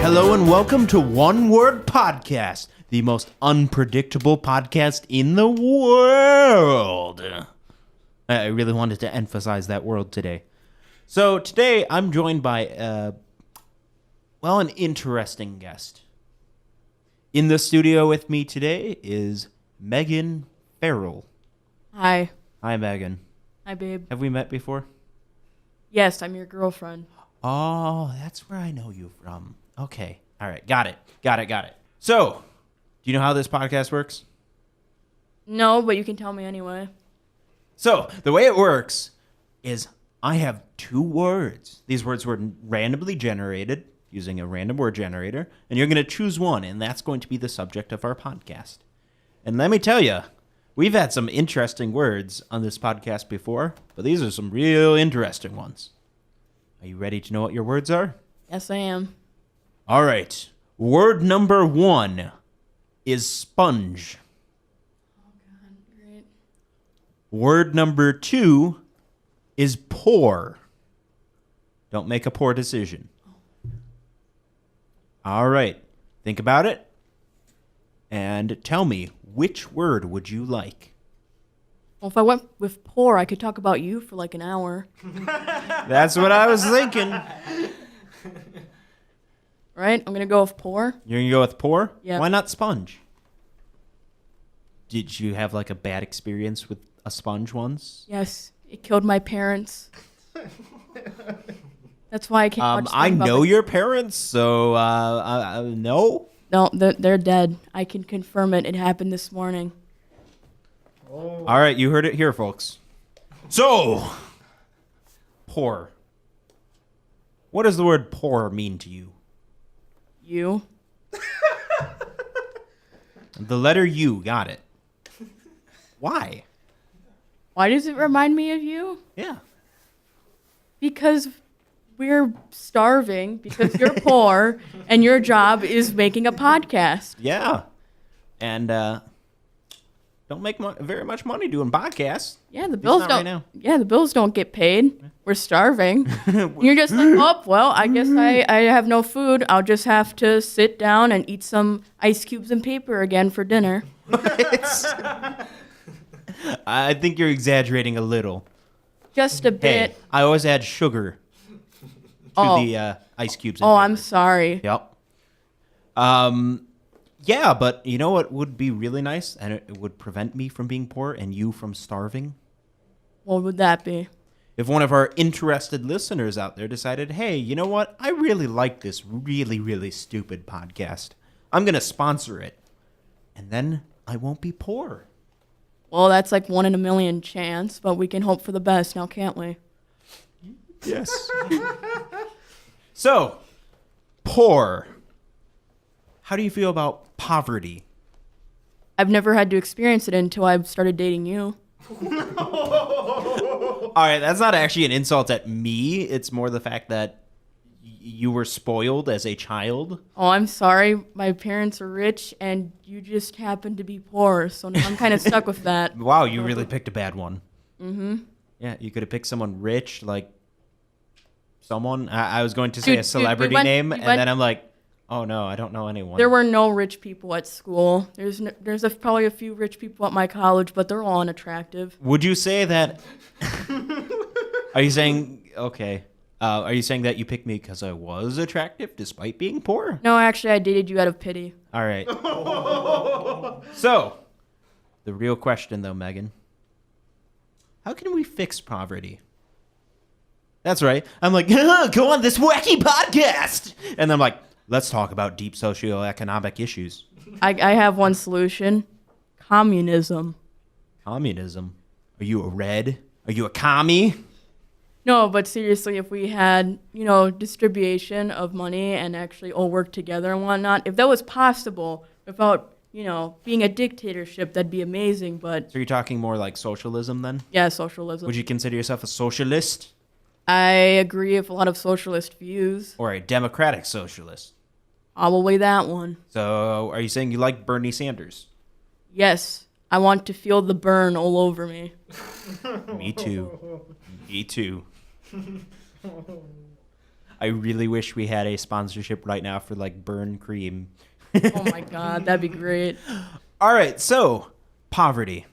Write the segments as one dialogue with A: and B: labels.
A: Hello and welcome to One Word Podcast, the most unpredictable podcast in the world. I really wanted to emphasize that word today. So today I'm joined by, an interesting guest. In the studio with me today is Meagan Farrell.
B: Hi.
A: Hi, Meagan.
B: Hi, babe.
A: Have we met before?
B: Yes, I'm your girlfriend.
A: Oh, that's where I know you from. Okay. All right. Got it. So, do you know how this podcast works?
B: No, but you can tell me anyway.
A: So, the way it works is I have two words. These words were randomly generated using a random word generator, and you're going to choose one, and that's going to be the subject of our podcast. And let me tell you, we've had some interesting words on this podcast before, but these are some real interesting ones. Are you ready to know what your words are?
B: Yes, I am.
A: All right. Word number 1 is sponge.
B: Oh, God, great.
A: Word number 2 is pour. Don't make a poor decision. All right. Think about it. And tell me, which word would you like?
B: Well, if I went with poor, I could talk about you for like an hour.
A: That's what I was thinking.
B: Right? I'm going to go with poor.
A: You're going to go with pour?
B: Yeah.
A: Why not sponge? Did you have like a bad experience with a sponge once?
B: Yes, it killed my parents. That's why I can't watch
A: I
B: SpongeBob.
A: know your parents, so no.
B: No, they're dead. I can confirm it. It happened this morning.
A: All right, you heard it here, folks. So, pour. What does the word pour mean to you?
B: You?
A: The letter U, got it. Why?
B: Why does it remind me of you?
A: Yeah.
B: Because we're starving, because you're poor, and your job is making a podcast.
A: Yeah. And don't make very much money doing podcasts.
B: Yeah, the bills
A: not
B: don't.
A: right now.
B: Yeah, the bills don't get paid. We're starving. You're just like, oh, well, I guess I have no food. I'll just have to sit down and eat some ice cubes and paper again for dinner.
A: I think you're exaggerating a little.
B: Just a bit.
A: Hey, I always add sugar to the ice cubes.
B: Oh, I'm sorry.
A: Yep. Yeah, but you know what would be really nice, and it would prevent me from being poor and you from starving?
B: What would that be?
A: If one of our interested listeners out there decided, hey, you know what? I really like this really, really stupid podcast. I'm going to sponsor it. And then I won't be poor.
B: Well, that's like 1 in a million chance, but we can hope for the best now, can't we?
A: Yes. So, poor. How do you feel about poverty?
B: I've never had to experience it until I started dating you.
A: All right, that's not actually an insult at me. It's more the fact that you were spoiled as a child.
B: Oh, I'm sorry. My parents are rich, and you just happen to be poor, so now I'm kind of stuck with that.
A: Wow, you really picked a bad one.
B: Mm-hmm.
A: Yeah, you could have picked someone rich, like someone. I was going to say
B: Dude,
A: a celebrity
B: we went-
A: name,
B: we
A: and
B: went-
A: then I'm like, oh no, I don't know anyone.
B: There were no rich people at school. There's probably a few rich people at my college, but they're all unattractive.
A: Would you say that? Are you saying okay? Are you saying that you picked me because I was attractive despite being poor?
B: No, actually, I dated you out of pity.
A: All right. So, the real question, though, Meagan, how can we fix poverty? That's right. I'm like, go on this wacky podcast, and I'm like, let's talk about deep socioeconomic issues.
B: I have one solution: communism.
A: Communism? Are you a red? Are you a commie?
B: No, but seriously, if we had, distribution of money and actually all work together and whatnot, if that was possible without, being a dictatorship, that'd be amazing. But
A: So you're talking more like socialism then?
B: yeah, socialism.
A: Would you consider yourself a socialist
B: I agree with a lot of socialist views.
A: or a democratic socialist?
B: Probably that one.
A: So are you saying you like Bernie Sanders?
B: Yes, I want to feel the burn all over me.
A: Me too. Me too. I really wish we had a sponsorship right now for like burn cream.
B: Oh my God, that'd be great.
A: All right, so poverty.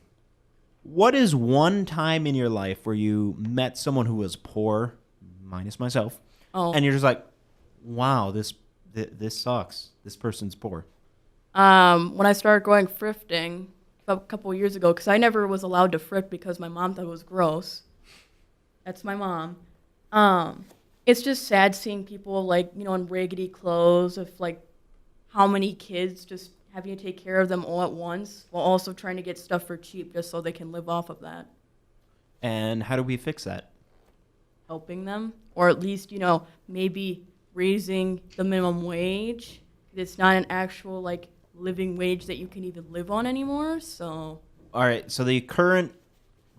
A: What is one time in your life where you met someone who was poor, minus myself, and you're just like, wow, this sucks. This person's poor.
B: When I started going thrifting a couple of years ago, because I never was allowed to thrift because my mom thought it was gross. That's my mom. It's just sad seeing people like, in raggedy clothes with like how many kids just having to take care of them all at once while also trying to get stuff for cheap just so they can live off of that.
A: And how do we fix that?
B: Helping them, or at least, maybe raising the minimum wage. It's not an actual like living wage that you can even live on anymore. So
A: all right, so the current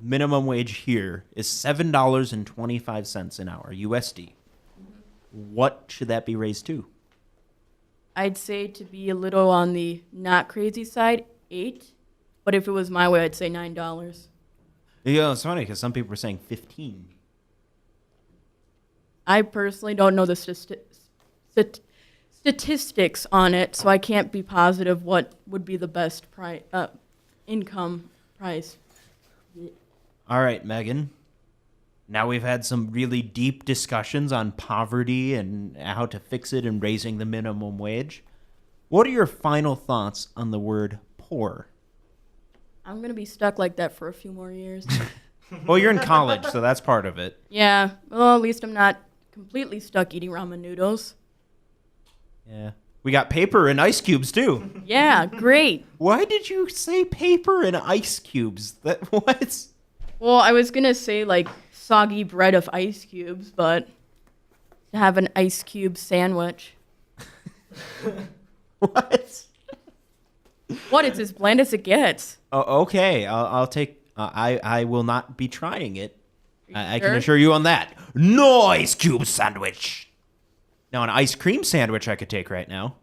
A: minimum wage here is $7.25 an hour USD. What should that be raised to?
B: I'd say to be a little on the not crazy side, 8. But if it was my way, I'd say $9.
A: Yeah, it's funny because some people are saying 15.
B: I personally don't know the statistics on it, so I can't be positive what would be the best income price.
A: All right, Megan. Now we've had some really deep discussions on poverty and how to fix it and raising the minimum wage. What are your final thoughts on the word poor?
B: I'm going to be stuck like that for a few more years.
A: Well, you're in college, so that's part of it.
B: Yeah, well, at least I'm not completely stuck eating ramen noodles.
A: Yeah. We got paper and ice cubes, too.
B: Yeah, great.
A: Why did you say paper and ice cubes? What?
B: Well, I was going to say, like, soggy bread of ice cubes, but to have an ice cube sandwich.
A: What?
B: What? It's as bland as it gets.
A: Oh, okay. I'll take... I will not be trying it. I can
B: Sure?
A: assure you on that. No ice cube sandwich. Now, an ice cream sandwich I could take right now.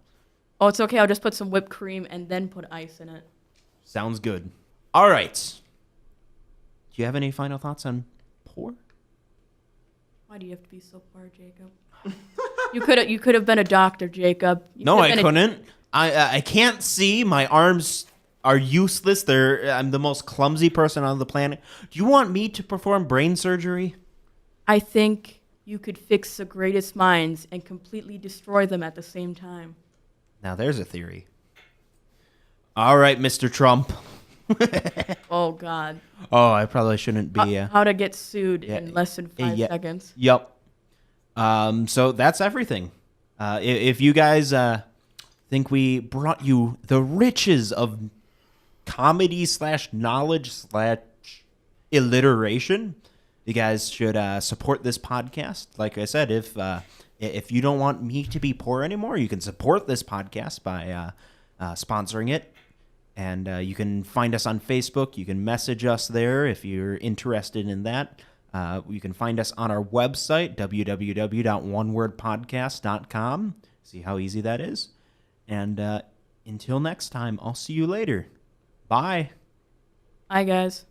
B: Oh, it's okay. I'll just put some whipped cream and then put ice in it.
A: Sounds good. All right. Do you have any final thoughts on poor?
B: Why do you have to be so poor, Jacob? You could have been a doctor, Jacob.
A: No, I couldn't. I can't see. My arms are useless. I'm the most clumsy person on the planet. Do you want me to perform brain surgery?
B: I think you could fix the greatest minds and completely destroy them at the same time.
A: Now, there's a theory. All right, Mr. Trump.
B: Oh, God.
A: Oh, I probably shouldn't be...
B: How to get sued in less than 5 seconds.
A: Yep. So that's everything. If you guys think we brought you the riches of comedy / knowledge / alliteration, you guys should support this podcast. Like I said, if you don't want me to be poor anymore, you can support this podcast by sponsoring it. And you can find us on Facebook. You can message us there if you're interested in that. You can find us on our website, www.onewordpodcast.com. See how easy that is. And until next time, I'll see you later. Bye.
B: Bye, guys.